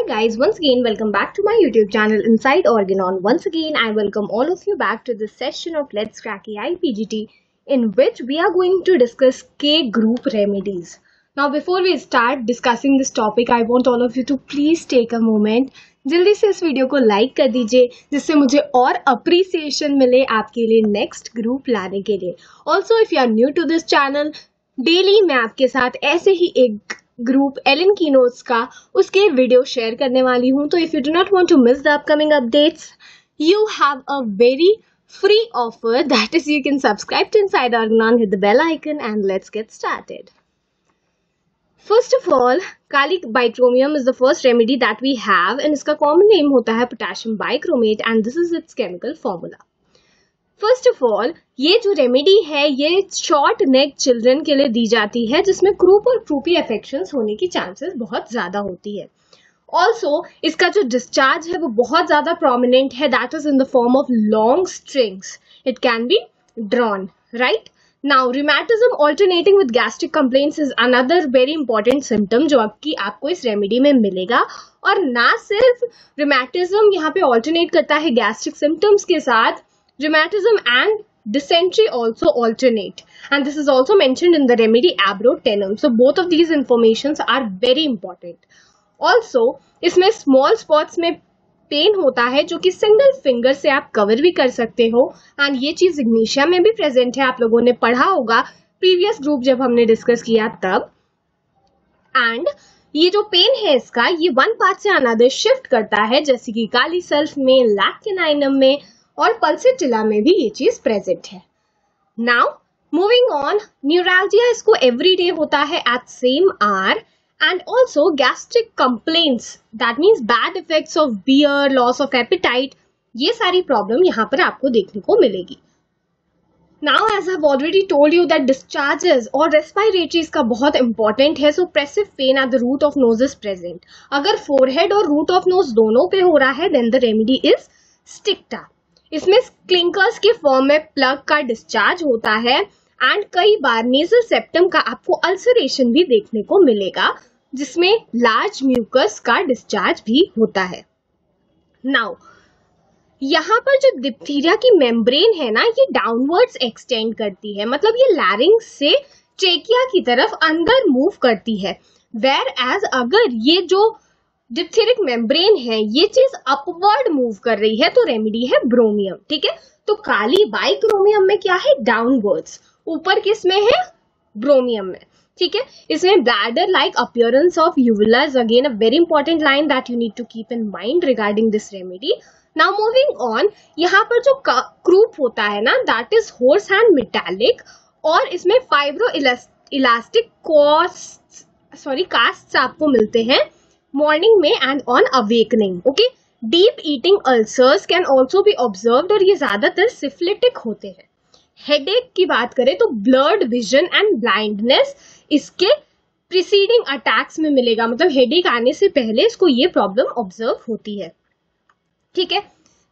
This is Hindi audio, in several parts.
guys, once again welcome back to my YouTube channel Inside Organon. Once again I welcome all of you back to this session of Let's Crack AI PGT, in which we are going to discuss K group remedies. Now before we start discussing this topic, I want all of you to please take a moment. जल्दी से इस वीडियो को लाइक कर दीजिए जिससे मुझे और अप्रिसिएशन मिले आपके लिए नेक्स्ट ग्रुप लाने के लिए. Also if you are new to this channel, daily मैं आपके साथ ऐसे ही एक ग्रुप एलन कीनोट्स का उसके वीडियो शेयर करने वाली हूं. तो if you do not want to miss the upcoming updates, you have a very free offer, that is you can subscribe to Inside Organon, hit the bell icon and let's get started. First of all, Kali bichromate is the first remedy that we have and इसका common name होता है potassium bichromate and this is its chemical formula. First of all, ये जो रेमेडी है ये शॉर्ट नेक चिल्ड्रन के लिए दी जाती है जिसमें क्रूप और क्रूपी अफेक्शंस होने की चांसेस बहुत ज्यादा होती है. ऑल्सो इसका जो डिस्चार्ज है वो बहुत ज्यादा प्रोमिनेंट है, that is in the form of long strings. It can be drawn, right. Now rheumatism alternating with gastric complaints is another very important symptom जो आपको इस रेमेडी में मिलेगा. और ना सिर्फ रिमैटिज्म यहाँ पे ऑल्टरनेट करता है गैस्ट्रिक सिम्टम्स के साथ, rheumatism and dysentery also alternate, and this is also mentioned in the remedy abrotenum. So both of these informations are very important. Also इसमें small spots में पेन होता है जो कि सिंगल फिंगर से आप कवर भी कर सकते हो, एंड ये चीज इग्निशिया में भी प्रेजेंट है. आप लोगों ने पढ़ा होगा प्रीवियस ग्रुप जब हमने डिस्कस किया तब. एंड ये जो पेन है इसका ये वन पार्ट से अनदर शिफ्ट करता है, जैसे कि काली सल्फ में, लैक्टिनाइनम में और पल्सेटिला में भी ये चीज प्रेजेंट है. नाउ मूविंग ऑन, न्यूरैल्जिया इसको एवरीडे होता है at same hour, and also gastric complaints, that means bad effects of beer, loss of appetite, ये सारी प्रॉब्लम यहाँ पर आपको देखने को मिलेगी. Now as I have already told you that discharges और रेस्पिरेटरी इसका बहुत इंपॉर्टेंट है. So pressive pain at the root of nose is present. अगर फोरहेड और रूट ऑफ नोज दोनों पे हो रहा है then the remedy is sticta. इसमें क्लिंकर्स के फॉर्म में प्लग का डिस्चार्ज होता है एंड कई बार नेजल सेप्टम का आपको अल्सरेशन भी देखने को मिलेगा जिसमें लार्ज म्यूकस का डिस्चार्ज भी होता है. नाउ यहाँ पर जो डिप्थीरिया की मेम्ब्रेन है ना, ये डाउनवर्ड्स एक्सटेंड करती है, मतलब ये लैरिंक्स से ट्रेकिया की तरफ अंदर मूव करती है. वेयर एज अगर ये जो डिप्थेरिक मेम्ब्रेन है ये चीज अपवर्ड मूव कर रही है तो रेमेडी है ब्रोमियम. ठीक है, तो काली बाइक्रोमियम में क्या है, डाउनवर्ड्स. ऊपर किस में है, ब्रोमियम में. ठीक है, इसमें bladder like appearance of uvula is again a very important line that you need to keep in mind regarding this remedy. Now moving on, यहाँ पर जो क्रूप होता है ना that is hoarse and metallic, और इसमें फाइब्रो इलास्टिक कास्ट आपको मिलते हैं मॉर्निंग में and on awakening. Okay, deep eating ulcers can also be observed और ये ज्यादातर सिफिलिटिक होते हैं. हेडेक की बात करें तो ब्लर्ड विजन एंड ब्लाइंडनेस इसके प्रीसीडिंग अटैक्स में मिलेगा, मतलब हेडेक आने से पहले इसको ये प्रॉब्लम ऑब्जर्व होती है. ठीक है,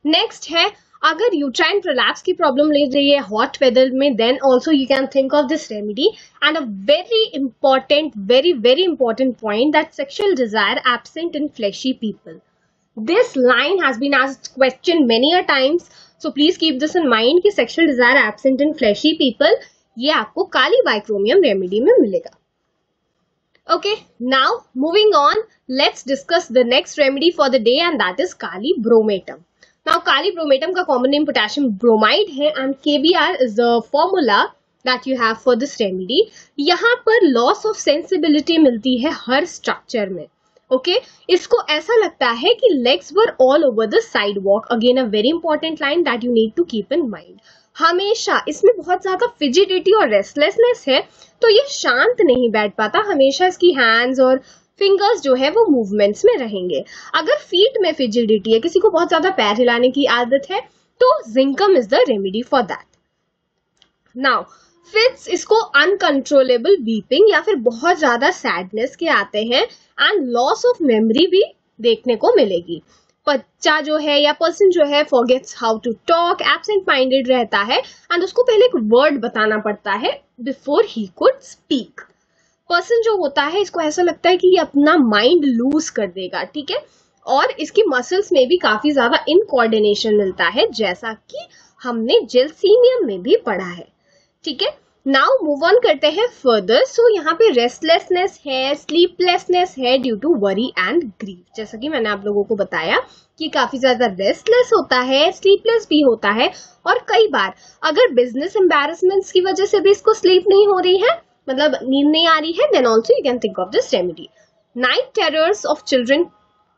नेक्स्ट है अगर यूट्राइन प्रोलैप्स की प्रॉब्लम ले रही है हॉट वेदर में, then also you can think of this remedy. And a very important, very very important point, that sexual desire absent in fleshy people. This line has been asked question many a times, so please keep this in mind कि sexual desire absent in fleshy people ये आपको काली बाइक्रोमियम रेमेडी में मिलेगा. Okay, now moving on, let's discuss the next remedy for the day and that is Kali bromatum. Now Kali bromatum का common name potassium bromide है and KBr is the formula that you have for this remedy. यहाँ पर loss of sensibility मिलती है हर structure में. Okay, इसको ऐसा लगता है कि legs were all over the sidewalk. Again a very important line that you need to keep in mind. हमेशा इसमें बहुत ज्यादा फिजिडिटी और रेस्टलेसनेस है, तो ये शांत नहीं बैठ पाता, हमेशा इसकी हैंड्स और फिंगर्स जो है वो मूवमेंट्स में रहेंगे. अगर फीट में फिजिडिटी है, किसी को बहुत ज्यादा पैर हिलाने की आदत है, तो zincum is the remedy for that. Now fits इसको अनकंट्रोलेबल वीपिंग या फिर बहुत ज्यादा सैडनेस के आते हैं एंड लॉस ऑफ मेमोरी भी देखने को मिलेगी. बच्चा जो है या पर्सन जो है forgets how to talk, absent minded रहता है एंड उसको पहले एक वर्ड बताना पड़ता है before he could speak. Person जो होता है इसको ऐसा लगता है कि ये अपना माइंड लूज कर देगा, ठीक है, और इसकी मसल्स में भी काफी ज्यादा इनकोऑर्डिनेशन मिलता है, जैसा कि हमने जेलसीमियम में भी पढ़ा है, ठीक है। नाउ मूव ऑन करते हैं फर्दर। सो यहाँ पे रेस्टलेसनेस है, स्लीपलेसनेस है due to worry and grief. जैसा कि मैंने आप लोगों को बताया कि काफी ज्यादा रेस्टलेस होता है, स्लीपलेस भी होता है, और कई बार अगर बिजनेस एम्बैरेसमेंट्स की वजह से भी इसको स्लीप नहीं हो रही है, मतलब नींद नहीं आ रही है, then also you can think of this remedy. Night terrors of children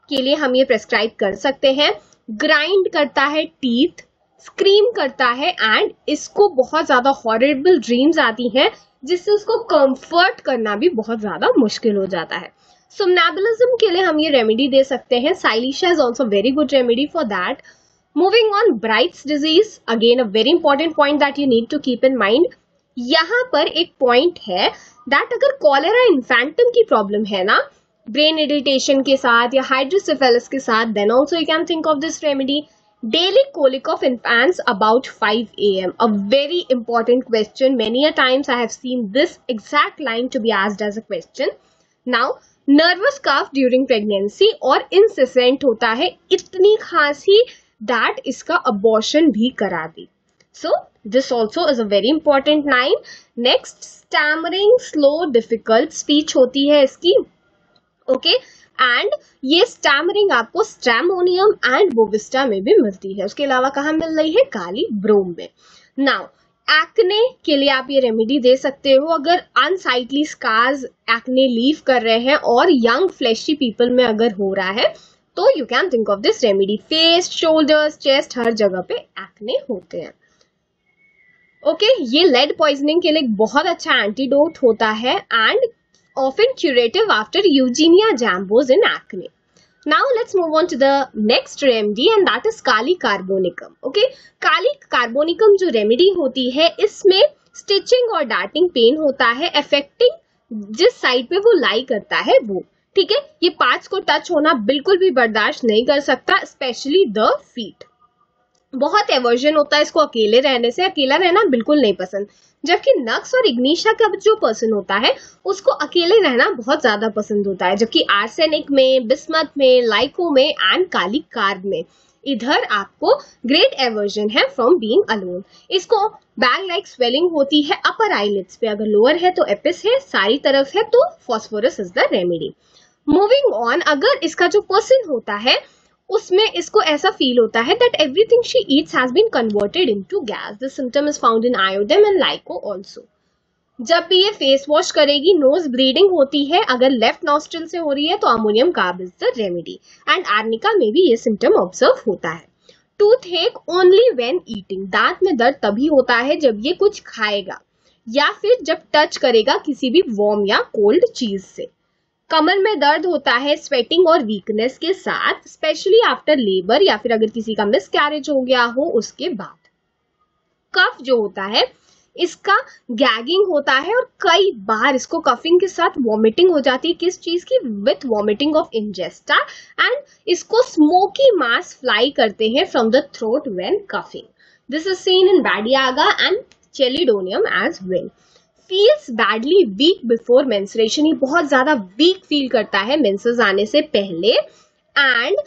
के लिए हम ये प्रेस्क्राइब कर सकते हैं। ग्राइंड करता है टीथ, स्क्रीम करता है, एंड इसको बहुत ज्यादा हॉरिबल ड्रीम्स आती हैं, जिससे उसको कंफर्ट करना भी बहुत ज्यादा मुश्किल हो जाता है। सोमनैबुलिज्म के लिए हम ये रेमेडी दे सकते हैं। Silicea is also very good remedy for that. Moving on, Bright's disease, again a very important point that you need to keep in mind. यहाँ पर एक पॉइंट है दैट अगर कॉलेरा इन्फेंटम की प्रॉब्लम है ना, ब्रेन इरिटेशन के साथ या हाइड्रोसेफेलस के साथ, then also you can think of this remedy. Daily colic of infants about 5 a.m. A very important question. Many a times I have seen this exact line to be asked as a question. Now, nervous cough during pregnancy और incessant होता है, इतनी खांसी that इसका abortion भी करा दी. So, this also is a very important line. Next, stammering, slow, difficult speech होती है इसकी. Okay. एंड ये स्टैमरिंग आपको स्ट्रैमोनियम एंड बोविस्टा में भी मिलती है। उसके अलावा कहाँ मिल रही है? काली ब्रोम में। नाउ एक्ने के लिए आप ये रेमेडी दे सकते हो अगर अनसाइटली स्कार्स एक्ने लीव कर रहे हैं और यंग फ्लैशी पीपल में अगर हो रहा है तो you can think of this remedy. Face, shoulders, chest, हर जगह पे एक्ने होते हैं। ओके, ये लेड पॉइजनिंग के लिए बहुत अच्छा एंटीडोट होता है and often curative after Eugenia jambos in acne. Now let's move on to the next remedy and that is Kali carbonicum. Okay, Kali carbonicum जो remedy होती है इसमें stitching और darting pain होता है, affecting जिस साइड पे वो लाई करता है वो, ठीक है। ये पार्ट्स को टच होना बिल्कुल भी बर्दाश्त नहीं कर सकता, स्पेशली द फीट। बहुत एवर्जन होता है इसको अकेले रहने से, अकेला रहना बिल्कुल नहीं पसंद। जबकि नक्स और इग्निशा का जो पर्सन होता है उसको अकेले रहना बहुत ज्यादा पसंद होता है। जबकि आर्सेनिक में, बिस्मथ में, लाइको में एंड काली कार्ब में इधर आपको ग्रेट एवर्जन है फ्रॉम बीइंग अलोन। इसको बैग लाइक स्वेलिंग होती है अपर आईलिड्स पे, अगर लोअर है तो एपिस है, सारी तरफ है तो phosphorus is the remedy. Moving on, अगर इसका जो पर्सन होता है उसमें इसको ऐसा फील होता है that everything she eats has been converted into gas. This symptom is found in iodine and lico also. जब भी ये फेस वॉश करेगी नोज ब्लीडिंग होती है, अगर लेफ्ट नॉस्ट्रिल से हो रही है तो ammonium carb is the remedy and arnica में भी ये सिम्टम ऑब्जर्व होता है। Toothache only when eating, दांत में दर्द तभी होता है जब ये कुछ खाएगा या फिर जब टच करेगा किसी भी वार्म या कोल्ड चीज से। कमर में दर्द होता है स्वेटिंग और वीकनेस के साथ, स्पेशली आफ्टर लेबर या फिर अगर किसी का मिसकैरेज हो गया हो उसके बाद। कफ जो होता है इसका गैगिंग होता है और कई बार इसको कफिंग के साथ वॉमिटिंग हो जाती है। किस चीज की? With vomiting of ingesta and इसको स्मोकी मास फ्लाई करते हैं from the throat when coughing. This is seen in badiaga and chelidonium as well. Feels badly weak before menstruation, ये बहुत ज्यादा वीक फील करता है मेंसेस आने से पहले एंड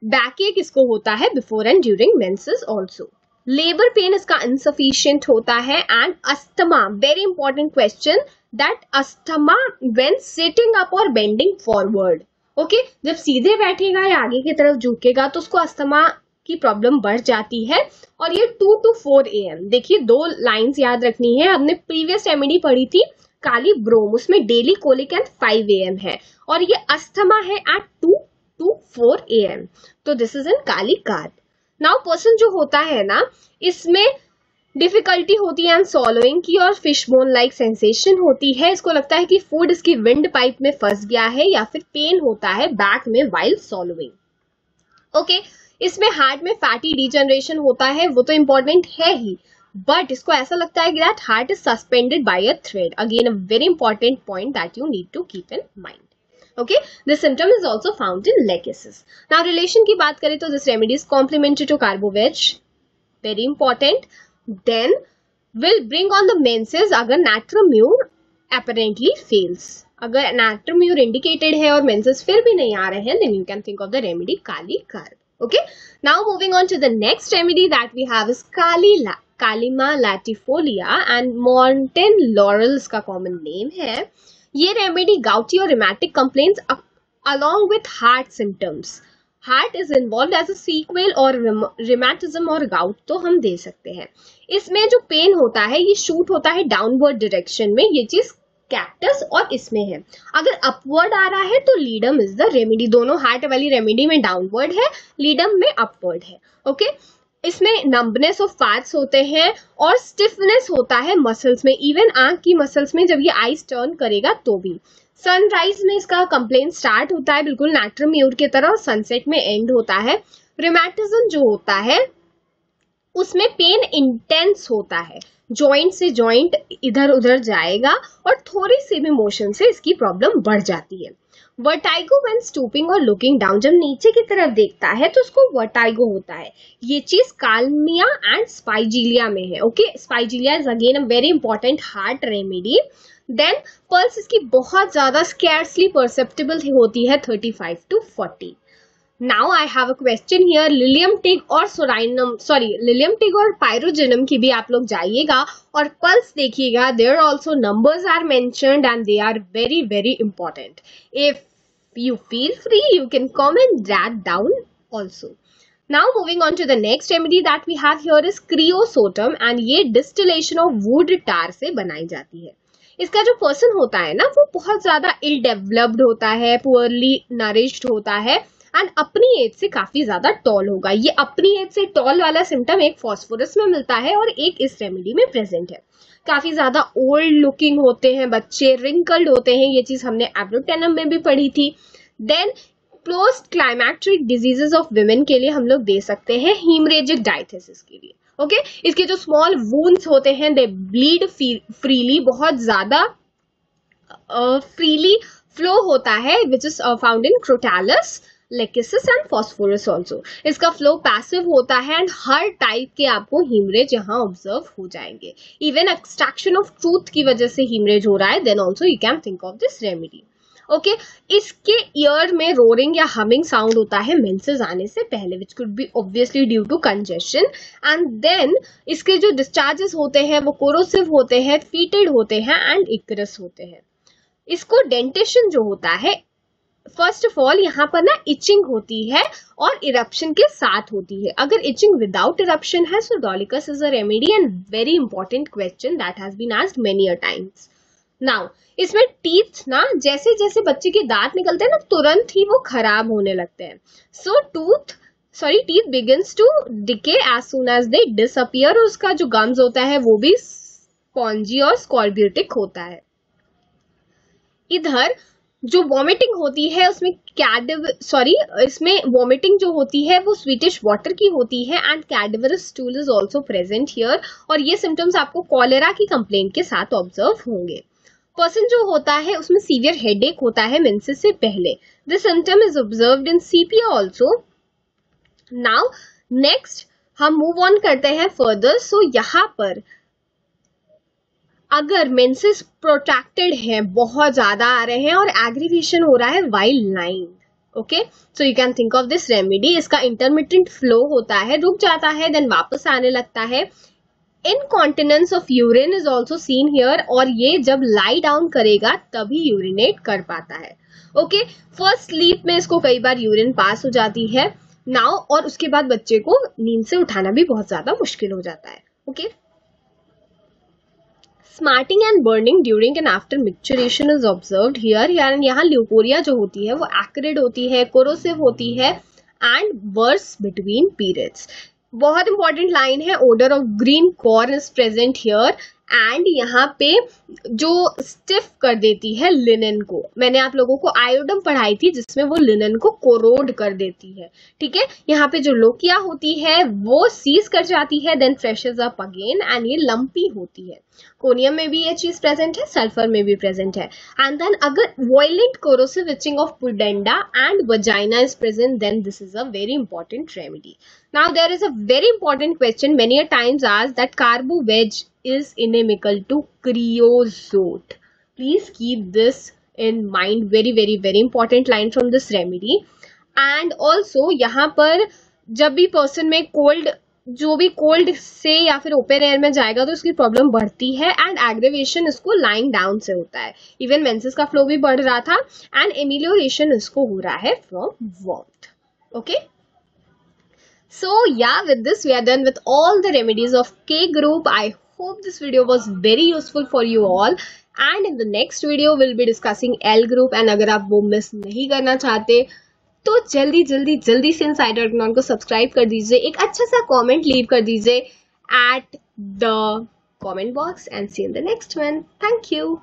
बैकएक इसको होता है before and during menses also. Labour pain इसका इनसफिशियंट होता है and asthma, very important question, that asthma when sitting up और बेंडिंग फॉरवर्ड। ओके, जब सीधे बैठेगा या आगे की तरफ झुकेगा तो उसको अस्थमा की प्रॉब्लम बढ़ जाती है और ये 2 to 4 AM। देखिए 2 लाइंस याद रखनी है, हमने प्रीवियस रेमेडी पढ़ी थी काली ब्रोम, उसमें डेली कोलिक एट 5 AM है और ये अस्थमा है एट 2 to 4 AM। तो this is in kali carb. Now person जो होता है ना इसमें डिफिकल्टी होती है एंड सॉलोइंग की और फिश बोन लाइक सेंसेशन होती है। इसको लगता है कि फूड इसकी विंड पाइप में फंस गया है या फिर पेन होता है बैक में वाइल सॉलोइंग। ओके, इसमें हार्ट में फैटी डिजनरेशन होता है, वो तो इंपॉर्टेंट है ही, बट इसको ऐसा लगता है कि that heart is suspended by a thread. Again a very important point that you need to keep in mind. Okay, this symptom is also found in lachesis. Now relation की बात करें तो this remedy is complementary to carbo veg, very important. Then will bring on the menses अगर नेट्रोम्यून apparently fails. अगर natriuretic indicated है और menses फिर भी नहीं आ रहे हैं, then you can think of the remedy Kali Karb. Okay. Now moving on to the next remedy that we have is Kallima latifolia and mountain laurel इसका common name है. ये remedy gouty और rheumatic complaints along with heart symptoms. Heart is involve as a sequel और रिमेटिज्म और गाउट तो हम दे सकते हैं. इसमें जो पेन होता है ये शूट होता है डाउनवर्ड डायरेक्शन में. ये चीज कैक्टस और इसमें है. अगर अपवर्ड आ रहा है तो लीडम इज द रेमेडी. दोनों हार्ट वाली रेमेडी में डाउनवर्ड है, लीडम में अपवर्ड है. ओके. इसमें नंबनेस ऑफ पार्ट्स होते हैं और स्टिफनेस होता है मसल्स में, इवन आंख की मसल्स में जब ये आईज टर्न करेगा तो भी. सनराइज में इसका कंप्लेन स्टार्ट होता है बिल्कुल नाट्रम म्यूर की तरह, सनसेट में एंड होता है. रिमेटिज्म जो होता है उसमें पेन इंटेंस होता है, जॉइंट से जॉइंट इधर उधर जाएगा और थोड़ी सी भी मोशन से इसकी प्रॉब्लम बढ़ जाती है. वर्टाइगो व्हेन स्टूपिंग और लुकिंग डाउन, जब नीचे की तरफ देखता है तो उसको वर्टाइगो होता है. ये चीज काल्मिया एंड स्पाइजीलिया में है. Okay. Spigelia is again a very important heart remedy. Then pulse इसकी बहुत ज्यादा स्कैर्सली परसेप्टेबल होती है 35 to 40. Now I have a question here. Lilium TIG और लिलियम टिग और पायरोजेनम की भी आप लोग जाइएगा और पल्स देखिएगा. There also numbers are mentioned and they are very very important. If you feel free you can comment that down also. Now moving on to the next remedy that we have here is creosotum and ये distillation of wood tar से बनाई जाती है. इसका जो पर्सन होता है ना वो बहुत ज्यादा इल डेवलप्ड होता है, पुअरली नरिश्ड होता है एंड अपनी एज से काफी ज्यादा टॉल होगा. ये अपनी एज से टॉल वाला सिम्टम एक फॉस्फोरस में मिलता है और एक इस रेमेडी में प्रेजेंट है. काफी ज्यादा ओल्ड लुकिंग होते हैं बच्चे, रिंकल्ड होते हैं. ये चीज हमने एब्रोटेनम में भी पढ़ी थी. Then post climacteric diseases of women के लिए हम लोग दे सकते हैं हीमरेजिक डायथेसिस के लिए. ओके. इसके जो स्मॉल वूंड्स होते हैं दे ब्लीड फ्रीली, बहुत ज्यादा फ्रीली फ्लो होता है which is found in crotalus, lachesis and phosphorus also. इसका फ्लो पैसिव होता है एंड हर टाइप के आपको हीमरेज यहाँ ऑब्जर्व हो जाएंगे. इवन एक्सट्रैक्शन ऑफ ट्रूथ की वजह से हीमरेज हो रहा है then also you can think of this remedy. Okay. इसके ईयर में रोरिंग या हमिंग साउंड होता है मेंसेस आने से पहले which could be obviously due to congestion. And then इसके जो डिस्चार्जेस होते हैं वो कोरोसिव होते हैं, फीटेड होते हैं एंड इक्रस होते हैं. इसको डेंटेशन जो होता है फर्स्ट ऑफ ऑल यहाँ पर ना इचिंग होती है और इरप्शन के साथ होती है. अगर इचिंग विदाउट इरप्शन है so dolichos is a remedy and very important question that has been asked many a times. Now इसमें टीथ ना जैसे जैसे बच्चे के दांत निकलते हैं ना तुरंत ही वो खराब होने लगते हैं. So teeth begins to decay as soon as they disappear. उसका जो गम्स होता है वो भी स्पॉन्जी और स्कॉर्ब्यूटिक होता है. इधर जो वॉमिटिंग होती है उसमें इसमें वॉमिटिंग जो होती है वो स्वीटिश वाटर की होती है and कैडवरस stool is also present here. और ये सिम्टम्स आपको कॉलेरा की कंप्लेंट के साथ ऑब्जर्व होंगे. पर्सन जो होता है उसमें सीवियर हेडेक होता है मेंसेस से पहले. This symptom is observed in sepia also. Now next हम मूव ऑन करते हैं फर्दर. सो यहाँ पर अगर मेंसेस प्रोट्रैक्टेड है, बहुत ज्यादा आ रहे हैं और एग्रीवेशन हो रहा है while line, okay, so you can think of this remedy. इसका इंटरमिटेंट फ्लो होता है, रुक जाता है देन वापस आने लगता है. Incontinence of urine is also seen here और ये जब लाई डाउन करेगा तभी यूरिनेट कर पाता है. ओके. फर्स्ट स्लीप में इसको कई बार यूरिन पास हो जाती है नाउ और उसके बाद बच्चे को नींद से उठाना भी बहुत ज्यादा मुश्किल हो जाता है. Okay. Smarting and burning during and after micturition is observed here. यहाँ ल्यूकोरिया जो होती है वो एक्रिड होती है, कोरोसिव होती है एंड वर्स बिटवीन पीरियड्स. बहुत इंपॉर्टेंट लाइन है, odour of green corn is present here and यहाँ पे जो स्टिफ कर देती है लिनन को. मैंने आप लोगों को आयोडम पढ़ाई थी जिसमें वो लिनन को कोरोड कर देती है. ठीक है. यहाँ पे जो लोकिया होती है वो सीज कर जाती है देन फ्रेशेस अप अगेन एंड ये लंपी होती है. कोनियम में भी ये चीज प्रेजेंट है, सल्फर में भी प्रेजेंट है. एंड देन अगर violent corrosive itching of pudenda and vagina is present then this is a very important remedy. Now there is a very important question many a times asked that carbo veg is inimical to creosote. Please keep this in mind. Very very very important line from this remedy. And also यहाँ पर जब भी पर्सन में कोल्ड, जो भी कोल्ड से या फिर ओपन एयर में जाएगा तो उसकी प्रॉब्लम बढ़ती है एंड एग्रेवेशन इसको लाइंग डाउन से होता है. इवन मेंसेस का फ्लो भी बढ़ रहा था एंड एमिलियोरेशन इसको हो रहा है from warmth. Okay, so yeah, with this we are done with all the remedies of K group. I hope this video was very useful for you all, and in the next video we'll be discussing L group. and अगर आप वो मिस नहीं करना चाहते तो जल्दी जल्दी जल्दी से इनसाइड ऑर्गेनॉन को सब्सक्राइब कर दीजिए, एक अच्छा सा कमेंट लीव कर दीजिए at the comment box, and see in the next one. Thank you.